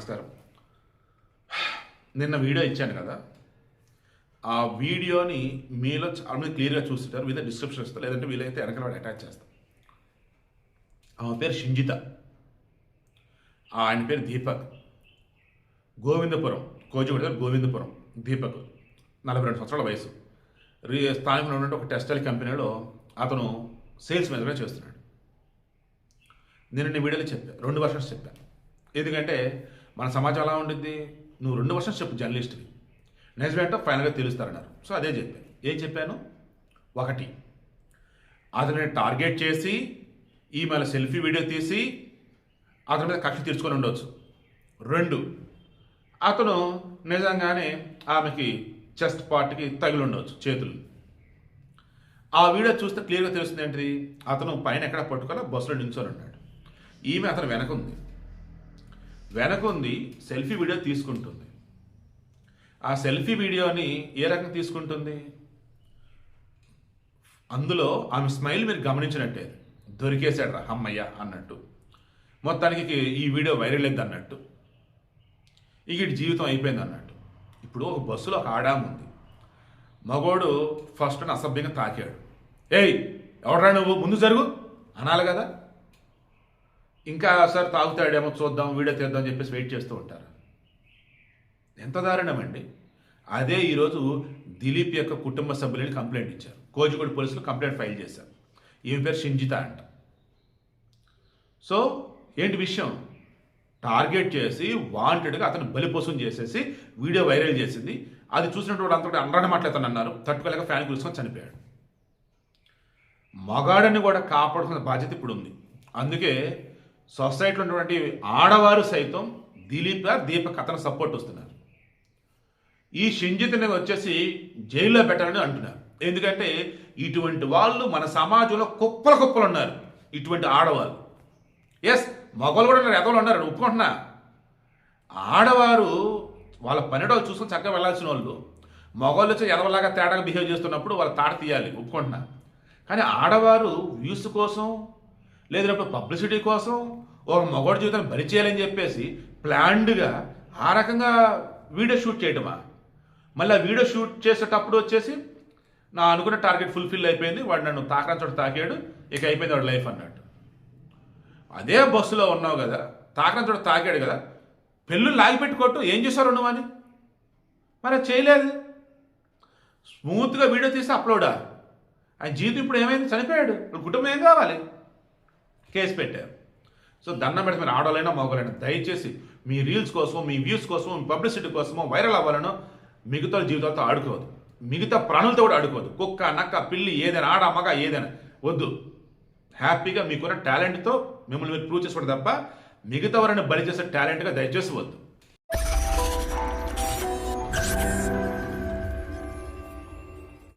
నమస్కారం. నిన్న వీడియో ఇచ్చాను కదా, ఆ వీడియోని మీలో చాలామంది క్లియర్గా చూస్తుంటారు. మీద డిస్క్రిప్షన్ ఇస్తారు, లేదంటే వీలైతే వెనకాల వాడు అటాచ్ చేస్తాం. ఆమె పేరు షింజిత, ఆయన పేరు దీపక్. గోవిందపురం, కోజిగూడ గోవిందపురం. దీపక్ 42 సంవత్సరాల వయసు. స్థానికంలో ఉన్నటువంటి ఒక టెక్స్టైల్ కంపెనీలో అతను సేల్స్ మేనేజర్గా చేస్తున్నాడు. నేను వీడియోలో చెప్పాను, 2 వర్షన్స్ చెప్పాను. ఎందుకంటే మన సమాజం ఎలా ఉండిద్ది, నువ్వు 2 వర్షన్స్ చెప్పు జర్నలిస్ట్కి, నిజమేంటో ఫైనల్గా తెలుస్తారన్నారు. సో అదే చెప్పాను. ఏం చెప్పాను? 1, అతనిని టార్గెట్ చేసి ఈమెయిల్ సెల్ఫీ వీడియో తీసి అతని మీద కక్ష తీర్చుకొని ఉండవచ్చు. 2, అతను నిజంగానే ఆమెకి చెస్ట్ పార్ట్కి తగిలి ఉండవచ్చు చేతులు. ఆ వీడియో చూస్తే క్లియర్గా తెలుస్తుంది ఏంటిది, అతను పైన ఎక్కడ పట్టుకోవాలో బస్సులో నిల్చొని ఉన్నాడు. ఈమె అతను వెనకుంది సెల్ఫీ వీడియో తీసుకుంటుంది. ఆ సెల్ఫీ వీడియోని ఏ రకంగా తీసుకుంటుంది, అందులో ఆమె స్మైల్ మీరు గమనించినట్టే, దొరికేశాడు అమ్మయ్య అన్నట్టు, మొత్తానికి ఈ వీడియో వైరల్ అయింది అన్నట్టు, ఇక జీవితం అయిపోయింది అన్నట్టు. ఇప్పుడు ఒక బస్సులో ఒక ఆడాము ఉంది, మగోడు ఫస్ట్ అసభ్యంగా తాకాడు. ఏయ్ ఎవడరా నువ్వు, ముందు జరుగు అనాలి కదా. ఇంకా సార్ తాగుతాడేమో చూద్దాం, వీడియో తీద్దాం అని చెప్పేసి వెయిట్ చేస్తూ ఉంటారు. ఎంత దారుణం అండి. అదే ఈరోజు దిలీప్ యొక్క కుటుంబ సభ్యులని కంప్లైంట్ ఇచ్చారు. కోజిగూడ పోలీసులు కంప్లైంట్ ఫైల్ చేశారు. ఈమె పేరు షింజిత అంట. సో ఏంటి విషయం, టార్గెట్ చేసి వాంటెడ్గా అతను బలిపోసం చేసేసి వీడియో వైరల్ చేసింది. అది చూసినటువంటి అంతా అండ్రాన్ని మాట్లాడుతాను అన్నారు. తట్టుకోలేక ఫ్యాన్ కూర్చొని చనిపోయాడు. మగాడిని కూడా కాపాడుకునే బాధ్యత ఇప్పుడు ఉంది. అందుకే సొసైటీలో ఉన్నటువంటి ఆడవారు సైతం దీపక్ అతను సపోర్ట్ వస్తున్నారు. ఈ షింజితని వచ్చేసి జైల్లో పెట్టాలని అంటున్నారు. ఎందుకంటే ఇటువంటి వాళ్ళు మన సమాజంలో కుప్పలు ఉన్నారు, ఇటువంటి ఆడవాళ్ళు. ఎస్, మగవాళ్ళు కూడా ఉన్నారు, ఎదవలు ఉన్నారు, ఒప్పుకుంటున్నా. ఆడవారు వాళ్ళ పని వాళ్ళు చూసుకొని చక్కగా వెళ్ళాల్సిన వాళ్ళు. మగవాళ్ళు వచ్చి ఎదవలాగా తేడాగా బిహేవ్ చేస్తున్నప్పుడు వాళ్ళ తాట తీయాలి, ఒప్పుకుంటున్నా. కానీ ఆడవారు వ్యూస్ కోసం లేదన్నప్పుడు పబ్లిసిటీ కోసం ఒక మగవాడి జీవితాన్ని బలి చేయాలని చెప్పేసి ప్లాన్డ్గా ఆ రకంగా వీడియో షూట్ చేయటమా. మళ్ళీ ఆ వీడియో షూట్ చేసేటప్పుడు వచ్చేసి నా అనుకున్న టార్గెట్ ఫుల్ఫిల్ అయిపోయింది, వాడు నన్ను తాకని చోట తాకాడు, ఇక అయిపోయింది వాడు లైఫ్ అన్నట్టు. అదే బస్సులో ఉన్నావు కదా, తాకని చోట తాకాడు కదా, పెళ్ళుని లాగిపెట్టుకోట్టు, ఏం చేశారు నువ్వు అని. మరి అది చేయలేదు, స్మూత్గా వీడియో తీసి అప్లోడా. ఆయన జీవితం ఇప్పుడు ఏమైంది, చనిపోయాడు. ఇప్పుడు కుటుంబం ఏం కావాలి, కేసు పెట్టారు. సో దండం పెడితే మీరు ఆడవాలైనా మగవాలైనా దయచేసి మీ రీల్స్ కోసం, మీ వ్యూస్ కోసం, మీ పబ్లిసిటీ కోసమో వైరల్ అవ్వాలనో మిగతా జీవితాలతో ఆడుకోవద్దు, మిగతా ప్రాణులతో కూడా ఆడుకోవద్దు. కుక్క, నక్క, పిల్లి, ఏదైనా ఆడ మగ ఏదైనా వద్దు. హ్యాపీగా మీకున్న టాలెంట్తో మిమ్మల్ని మీరు ప్రూవ్ చేసుకోవడం తప్ప మిగతా వారిని బలి చేసే టాలెంట్గా దయచేసి వద్దు.